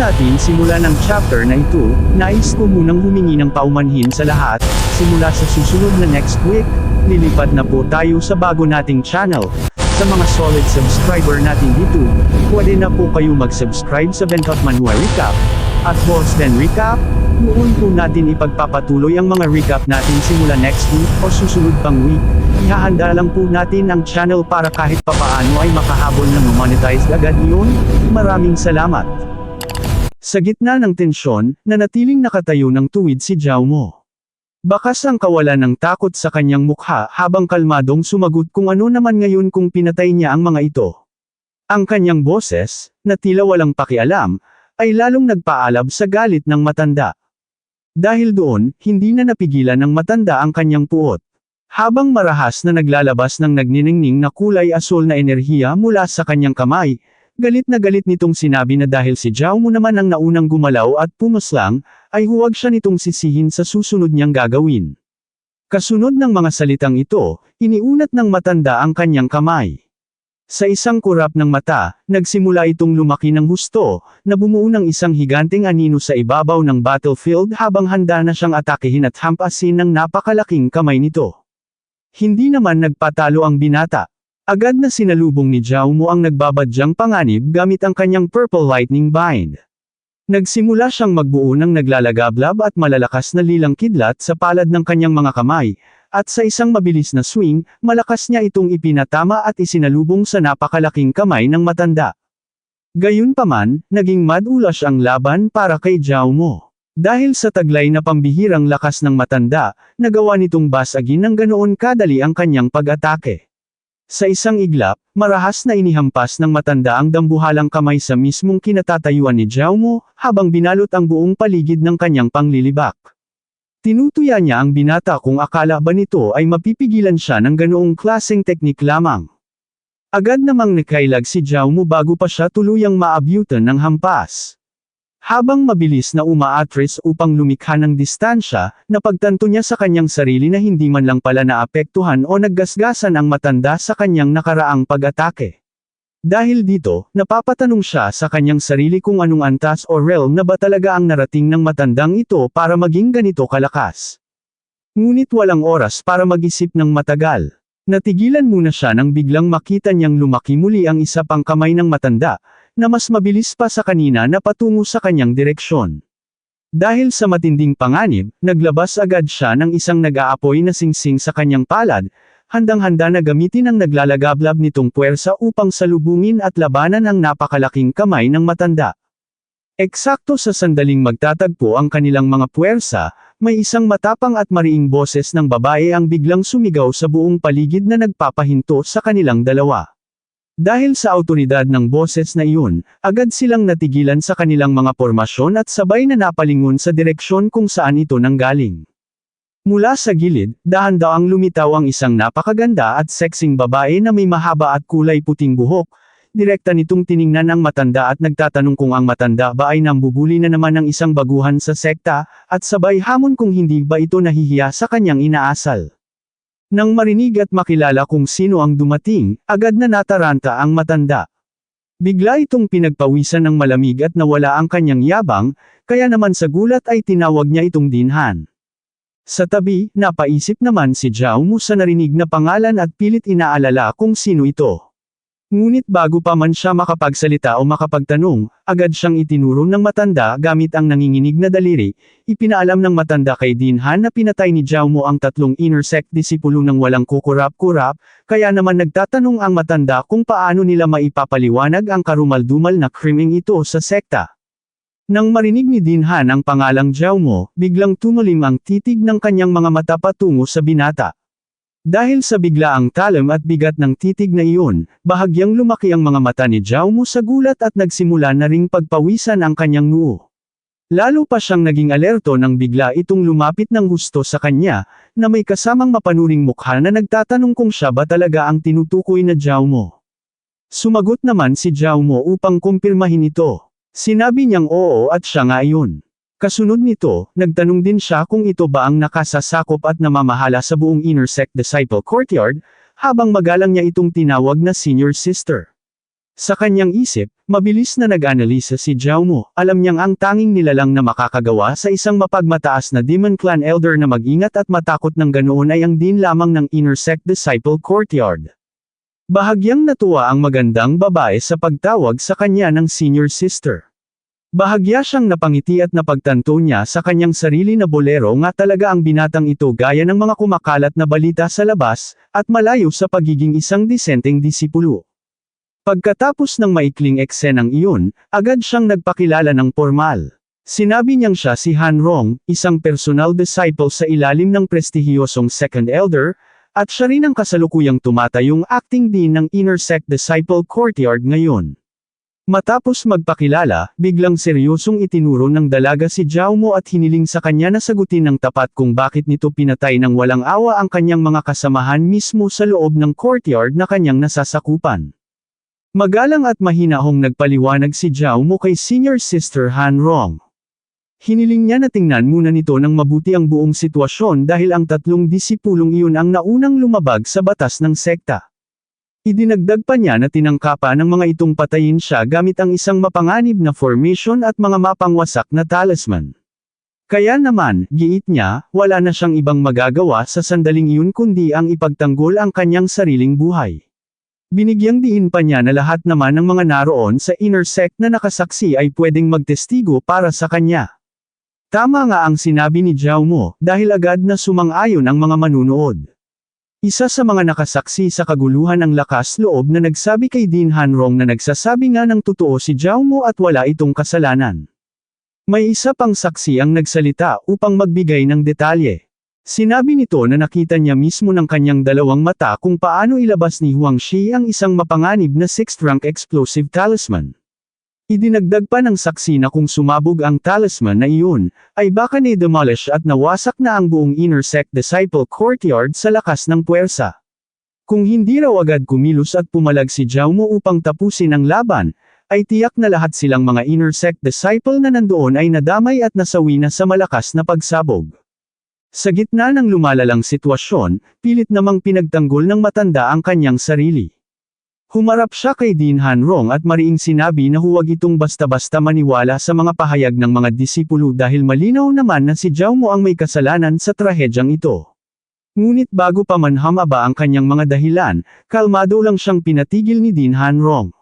natin simulan ang chapter na ito, nais ko munang humingi ng paumanhin sa lahat, simula sa susunod na next week, lilipat na po tayo sa bago nating channel. Sa mga solid subscriber natin dito, pwede na po kayo mag-subscribe sa Bentot Manuel Recap, at Boss Den Recap. Noon po natin ipagpapatuloy ang mga recap natin simula next week o susunod pang week. Ihahanda lang po natin ang channel para kahit papaano ay makahabol na monetize agad yun. Maraming salamat. Sa gitna ng tensyon, nanatiling nakatayo ng tuwid si Zhao Mo. Bakas ang kawalan ng takot sa kanyang mukha habang kalmadong sumagot kung ano naman ngayon kung pinatay niya ang mga ito. Ang kanyang boses, na tila walang pakialam, ay lalong nagpaalab sa galit ng matanda. Dahil doon, hindi na napigilan ng matanda ang kanyang puot. Habang marahas na naglalabas ng nagniningning na kulay asol na enerhiya mula sa kanyang kamay, galit na galit nitong sinabi na dahil si Zhao Mo naman ang naunang gumalaw at pumuslang, ay huwag siya nitong sisihin sa susunod niyang gagawin. Kasunod ng mga salitang ito, iniunat ng matanda ang kanyang kamay. Sa isang kurap ng mata, nagsimula itong lumaki ng husto, na bumuo ng isang higanteng anino sa ibabaw ng battlefield habang handa na siyang atakehin at hampasin ng napakalaking kamay nito. Hindi naman nagpatalo ang binata. Agad na sinalubong ni Zhao Mo ang nagbabadyang panganib gamit ang kanyang Purple Lightning Bind. Nagsimula siyang magbuo ng naglalagablab at malalakas na lilang kidlat sa palad ng kanyang mga kamay, at sa isang mabilis na swing, malakas niya itong ipinatama at isinalubong sa napakalaking kamay ng matanda. Gayunpaman, naging madulas ang laban para kay Zhao Mo. Dahil sa taglay na pambihirang lakas ng matanda, nagawa nitong basagin ng ganoon kadali ang kanyang pag-atake. Sa isang iglap, marahas na inihampas ng matanda ang dambuhalang kamay sa mismong kinatatayuan ni Zhao Mo, habang binalot ang buong paligid ng kanyang panglilibak. Tinutuya niya ang binata kung akala ba nito ay mapipigilan siya ng ganoong klaseng teknik lamang. Agad namang nakailag si Zhao Mo bago pa siya tuluyang maabyutan ng hampas. Habang mabilis na umaatras upang lumikha ng distansya, napagtanto niya sa kanyang sarili na hindi man lang pala naapektuhan o naggasgasan ang matanda sa kanyang nakaraang pag-atake. Dahil dito, napapatanong siya sa kanyang sarili kung anong antas o realm na ba talaga ang narating ng matandang ito para maging ganito kalakas. Ngunit walang oras para mag-isip ng matagal. Natigilan muna siya nang biglang makita niyang lumaki muli ang isa pang kamay ng matanda, na mas mabilis pa sa kanina na patungo sa kanyang direksyon. Dahil sa matinding panganib, naglabas agad siya ng isang nag-aapoy na singsing sa kanyang palad, handang-handa na gamitin ang naglalagablab nitong puwersa upang salubungin at labanan ang napakalaking kamay ng matanda. Eksakto sa sandaling magtatagpo ang kanilang mga puwersa, may isang matapang at mariing boses ng babae ang biglang sumigaw sa buong paligid na nagpapahinto sa kanilang dalawa. Dahil sa autoridad ng boses na iyon, agad silang natigilan sa kanilang mga pormasyon at sabay na napalingon sa direksyon kung saan ito nanggaling. Mula sa gilid, dahan-dahang lumitaw ang isang napakaganda at sexing babae na may mahaba at kulay puting buhok. Direkta nitong tiningnan ang matanda at nagtatanong kung ang matanda ba ay nambubuli na naman ng isang baguhan sa sekta, at sabay hamon kung hindi ba ito nahihiya sa kanyang inaasal. Nang marinig at makilala kung sino ang dumating, agad na nataranta ang matanda. Bigla itong pinagpawisan ng malamig at nawala ang kanyang yabang, kaya naman sa gulat ay tinawag niya itong Dinhan. Sa tabi, napaisip naman si Zhao Mo sa narinig na pangalan at pilit inaalala kung sino ito. Ngunit bago pa man siya makapagsalita o makapagtanong, agad siyang itinuro ng matanda gamit ang nanginginig na daliri. Ipinaalam ng matanda kay Dinhan na pinatay ni Zhao Mo ang 3 inner sect disipulo ng walang kukurap-kurap, kaya naman nagtatanong ang matanda kung paano nila maipapaliwanag ang karumaldumal na krimeng ito sa sekta. Nang marinig ni Dinhan ang pangalang Zhao Mo, biglang tumalim ang titig ng kanyang mga mata patungo sa binata. Dahil sa biglaang talim at bigat ng titig na iyon, bahagyang lumaki ang mga mata ni Zhao Mo sa gulat at nagsimula na ring pagpawisan ang kanyang noo. Lalo pa siyang naging alerto nang bigla itong lumapit ng husto sa kanya, na may kasamang mapanuring mukha na nagtatanong kung siya ba talaga ang tinutukoy na Zhao Mo. Sumagot naman si Zhao Mo upang kumpirmahin ito. Sinabi niyang oo at siya nga iyon. Kasunod nito, nagtanong din siya kung ito ba ang nakasasakop at namamahala sa buong Inner Sect Disciple Courtyard, habang magalang niya itong tinawag na Senior Sister. Sa kanyang isip, mabilis na nag-analisa si Zhao Mo, alam niyang ang tanging nilalang na makakagawa sa isang mapagmataas na Demon Clan Elder na mag-ingat at matakot ng ganoon ay ang Dean lamang ng Inner Sect Disciple Courtyard. Bahagyang natuwa ang magandang babae sa pagtawag sa kanya ng senior sister. Bahagya siyang napangiti at napagtanto niya sa kanyang sarili na bolero nga talaga ang binatang ito gaya ng mga kumakalat na balita sa labas, at malayo sa pagiging isang disenteng disipulo. Pagkatapos ng maikling eksenang iyon, agad siyang nagpakilala ng formal. Sinabi niyang siya si Han Rong, isang personal disciple sa ilalim ng prestihiyosong Second Elder, at siya rin ang kasalukuyang tumatayong acting dean ng Inner Sect Disciple Courtyard ngayon. Matapos magpakilala, biglang seryosong itinuro ng dalaga si Zhao Mo at hiniling sa kanya na sagutin ng tapat kung bakit nito pinatay ng walang awa ang kanyang mga kasamahan mismo sa loob ng courtyard na kanyang nasasakupan. Magalang at mahinahong nagpaliwanag si Zhao Mo kay senior sister Han Rong. Hiniling niya na tingnan muna nito ng mabuti ang buong sitwasyon dahil ang tatlong disipulong iyon ang naunang lumabag sa batas ng sekta. Idinagdag pa niya na tinangkapan ng mga itong patayin siya gamit ang isang mapanganib na formation at mga mapangwasak na talisman. Kaya naman, giit niya, wala na siyang ibang magagawa sa sandaling iyon kundi ang ipagtanggol ang kanyang sariling buhay. Binigyang diin pa niya na lahat naman ng mga naroon sa Inner Sect na nakasaksi ay pwedeng magtestigo para sa kanya. Tama nga ang sinabi ni Zhao Mo, dahil agad na sumang-ayon ang mga manunood. Isa sa mga nakasaksi sa kaguluhan ang lakas loob na nagsabi kay Dean Han Rong na nagsasabi nga ng totoo si Zhao Mo at wala itong kasalanan. May isa pang saksi ang nagsalita upang magbigay ng detalye. Sinabi nito na nakita niya mismo ng kanyang dalawang mata kung paano ilabas ni Huang Shi ang isang mapanganib na 6th rank explosive talisman. Idinagdag pa ng saksi na kung sumabog ang talisman na iyon, ay baka na-demolish at nawasak na ang buong Inner Sect Disciple Courtyard sa lakas ng puwersa. Kung hindi raw agad kumilos at pumalag si Zhao Mo upang tapusin ang laban, ay tiyak na lahat silang mga Inner Sect Disciple na nandoon ay nadamay at nasawi na sa malakas na pagsabog. Sa gitna ng lumalalang sitwasyon, pilit namang pinagtanggol ng matanda ang kanyang sarili. Humarap siya kay Dean Han Rong at mariing sinabi na huwag itong basta-basta maniwala sa mga pahayag ng mga disipulo dahil malinaw naman na si Zhao Mo ang may kasalanan sa trahedyang ito. Ngunit bago pa man hamaba ang kanyang mga dahilan, kalmado lang siyang pinatigil ni Dean Han Rong.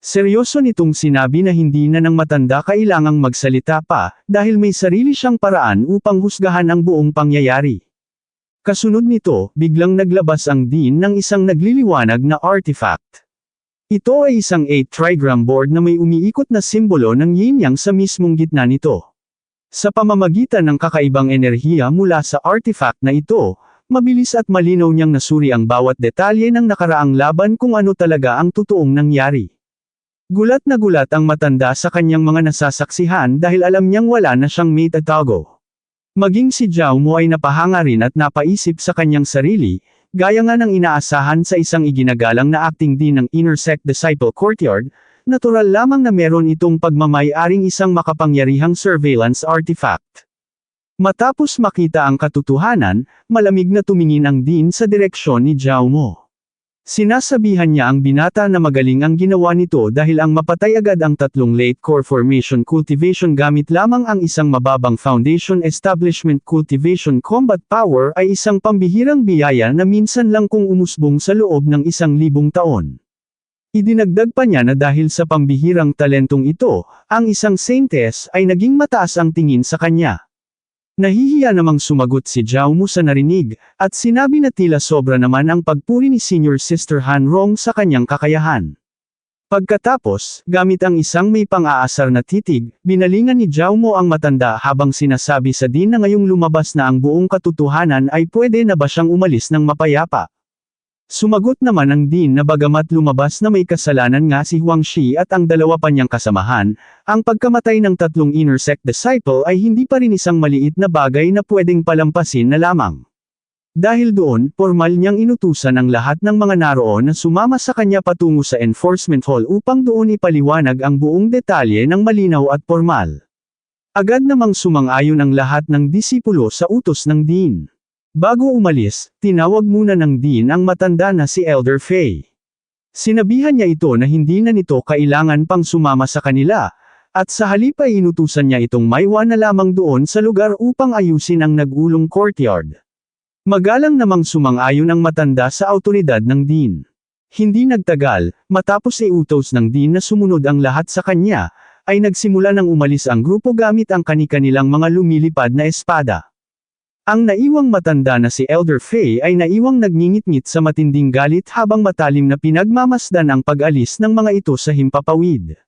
Seryoso nitong sinabi na hindi na ng matanda kailangang magsalita pa, dahil may sarili siyang paraan upang husgahan ang buong pangyayari. Kasunod nito, biglang naglabas ang Dean ng isang nagliliwanag na artifact. Ito ay isang 8 trigram board na may umiikot na simbolo ng yin-yang sa mismong gitna nito. Sa pamamagitan ng kakaibang enerhiya mula sa artifact na ito, mabilis at malinaw niyang nasuri ang bawat detalye ng nakaraang laban kung ano talaga ang totoong nangyari. Gulat na gulat ang matanda sa kanyang mga nasasaksihan dahil alam niyang wala na siyang maitatago. Maging si Zhao Mo ay napahanga rin at napaisip sa kanyang sarili, gaya nga ng inaasahan sa isang iginagalang na acting dean ng Inner Sect Disciple Courtyard, natural lamang na meron itong pagmamay-aring isang makapangyarihang surveillance artifact. Matapos makita ang katotohanan, malamig na tumingin ang dean sa direksyon ni Zhao Mo. Sinasabihan niya ang binata na magaling ang ginawa nito dahil ang mapatay agad ang tatlong late core formation cultivation gamit lamang ang isang mababang foundation establishment cultivation combat power ay isang pambihirang biyaya na minsan lang kung umusbong sa loob ng 1,000 taon. Idinagdag pa niya na dahil sa pambihirang talentong ito, ang isang saintess ay naging mataas ang tingin sa kanya. Nahihiya namang sumagot si Zhao Mo sa narinig, at sinabi na tila sobra naman ang pagpuri ni Senior Sister Han Rong sa kanyang kakayahan. Pagkatapos, gamit ang isang may pang-aasar na titig, binalingan ni Zhao Mo ang matanda habang sinasabi sa Dean na ngayong lumabas na ang buong katotohanan ay pwede na ba siyang umalis ng mapayapa. Sumagot naman ang Dean na bagamat lumabas na may kasalanan nga si Huang Shi at ang dalawa pa niyang kasamahan, ang pagkamatay ng tatlong Inner Sect Disciple ay hindi pa rin isang maliit na bagay na pwedeng palampasin na lamang. Dahil doon, formal niyang inutusan ang lahat ng mga naroon na sumama sa kanya patungo sa Enforcement Hall upang doon ipaliwanag ang buong detalye ng malinaw at formal. Agad namang sumang-ayon ang lahat ng disipulo sa utos ng Dean. Bago umalis, tinawag muna ng Dean ang matanda na si Elder Fei. Sinabihan niya ito na hindi na nito kailangan pang sumama sa kanila, at sa halip ay inutusan niya itong maiwan na lamang doon sa lugar upang ayusin ang nagulong courtyard. Magalang namang sumang-ayon ang matanda sa awtoridad ng Dean. Hindi nagtagal, matapos iutos ng Dean na sumunod ang lahat sa kanya, ay nagsimula ng umalis ang grupo gamit ang kani-kanilang mga lumilipad na espada. Ang naiwang matanda na si Elder Faye ay naiwang nagngingit-ngit sa matinding galit habang matalim na pinagmamasdan ang pag-alis ng mga ito sa himpapawid.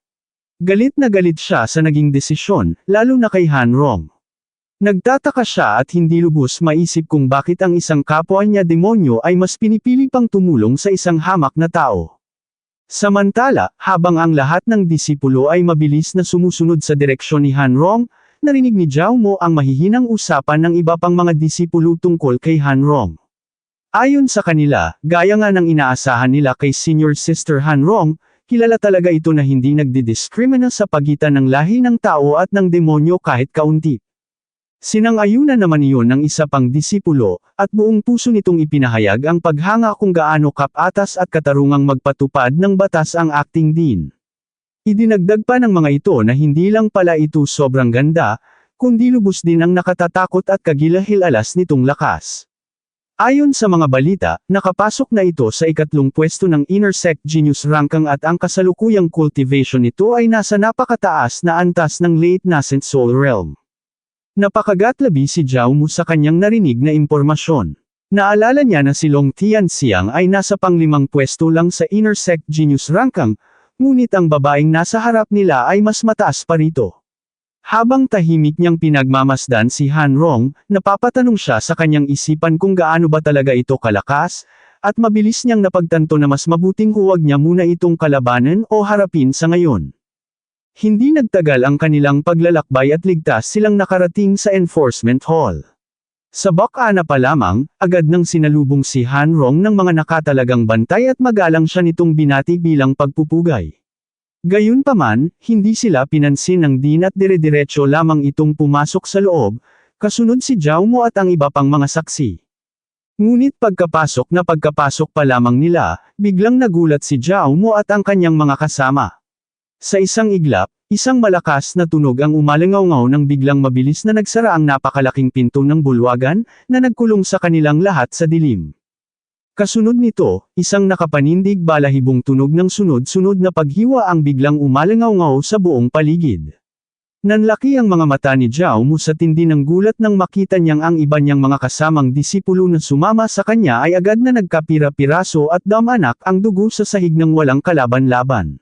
Galit na galit siya sa naging desisyon, lalo na kay Han Rong. Nagtataka siya at hindi lubos maisip kung bakit ang isang kapwa niya demonyo ay mas pinipili pang tumulong sa isang hamak na tao. Samantala, habang ang lahat ng disipulo ay mabilis na sumusunod sa direksyon ni Han Rong, narinig ni Zhao Mo ang mahihinang usapan ng iba pang mga disipulo tungkol kay Han Rong. Ayon sa kanila, gaya nga ng inaasahan nila kay Senior Sister Han Rong, kilala talaga ito na hindi nagdidiskrimina sa pagitan ng lahi ng tao at ng demonyo kahit kaunti. Sinang-ayunan naman iyon ng isa pang disipulo, at buong puso nitong ipinahayag ang paghanga kung gaano kapatas at katarungang magpatupad ng batas ang acting dean. Idinagdag pa ng mga ito na hindi lang pala ito sobrang ganda, kundi lubos din ang nakatatakot at kagilahilalas nitong lakas. Ayon sa mga balita, nakapasok na ito sa ikatlong pwesto ng Inner Sect Genius ranking at ang kasalukuyang cultivation nito ay nasa napakataas na antas ng late nascent soul realm. Napakagatlabi si Zhao Mu sa kanyang narinig na impormasyon. Naalala niya na si Long Tianxiang ay nasa pang-5 pwesto lang sa Inner Sect Genius ranking, ngunit ang babaeng nasa harap nila ay mas mataas pa rito. Habang tahimik niyang pinagmamasdan si Han Rong, napapatanong siya sa kanyang isipan kung gaano ba talaga ito kalakas, at mabilis niyang napagtanto na mas mabuting huwag niya muna itong kalabanan o harapin sa ngayon. Hindi nagtagal ang kanilang paglalakbay at ligtas silang nakarating sa enforcement hall. Sa baka na pa lamang, agad nang sinalubong si Han Rong ng mga nakatalagang bantay at magalang siya nitong binati bilang pagpupugay. Gayunpaman, hindi sila pinansin ng Dean at dire-diretso lamang itong pumasok sa loob, kasunod si Zhao Mo at ang iba pang mga saksi. Ngunit pagkapasok pa lamang nila, biglang nagulat si Zhao Mo at ang kanyang mga kasama. Sa isang iglap, isang malakas na tunog ang umalingaw-ngaw nang biglang mabilis na nagsara ang napakalaking pinto ng bulwagan, na nagkulong sa kanilang lahat sa dilim. Kasunod nito, isang nakapanindig balahibong tunog ng sunod-sunod na paghiwa ang biglang umalingaw-ngaw sa buong paligid. Nanlaki ang mga mata ni Zhao Mu sa tindi ng gulat nang makita niyang ang iba niyang mga kasamang disipulo na sumama sa kanya ay agad na nagkapira-piraso at damanak ang dugo sa sahig ng walang kalaban-laban.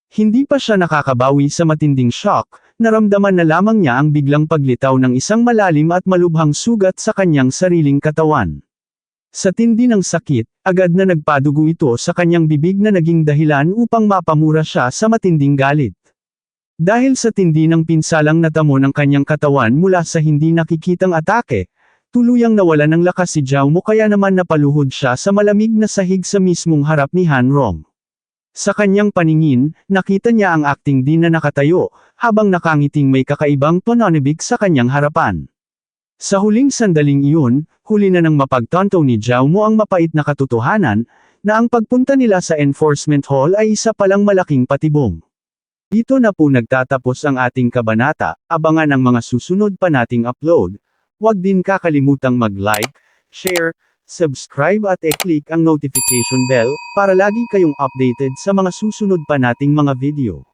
Hindi pa siya nakakabawi sa matinding shock, naramdaman na lamang niya ang biglang paglitaw ng isang malalim at malubhang sugat sa kanyang sariling katawan. Sa tindi ng sakit, agad na nagpadugo ito sa kanyang bibig na naging dahilan upang mapamura siya sa matinding galit. Dahil sa tindi ng pinsalang natamo ng kanyang katawan mula sa hindi nakikitang atake, tuluyang nawalan ng lakas si Zhao Mo kaya naman napaluhod siya sa malamig na sahig sa mismong harap ni Han Rong. Sa kanyang paningin, nakita niya ang acting dean na nakatayo, habang nakangiting may kakaibang pananabik sa kanyang harapan. Sa huling sandaling iyon, huli na nang mapagtanto ni Zhao Mo ang mapait na katotohanan, na ang pagpunta nila sa enforcement hall ay isa palang malaking patibong. Dito na po nagtatapos ang ating kabanata, abangan ang mga susunod pa nating upload. Huwag din kakalimutang mag-like, share, subscribe at i-click ang notification bell, para lagi kayong updated sa mga susunod pa nating mga video.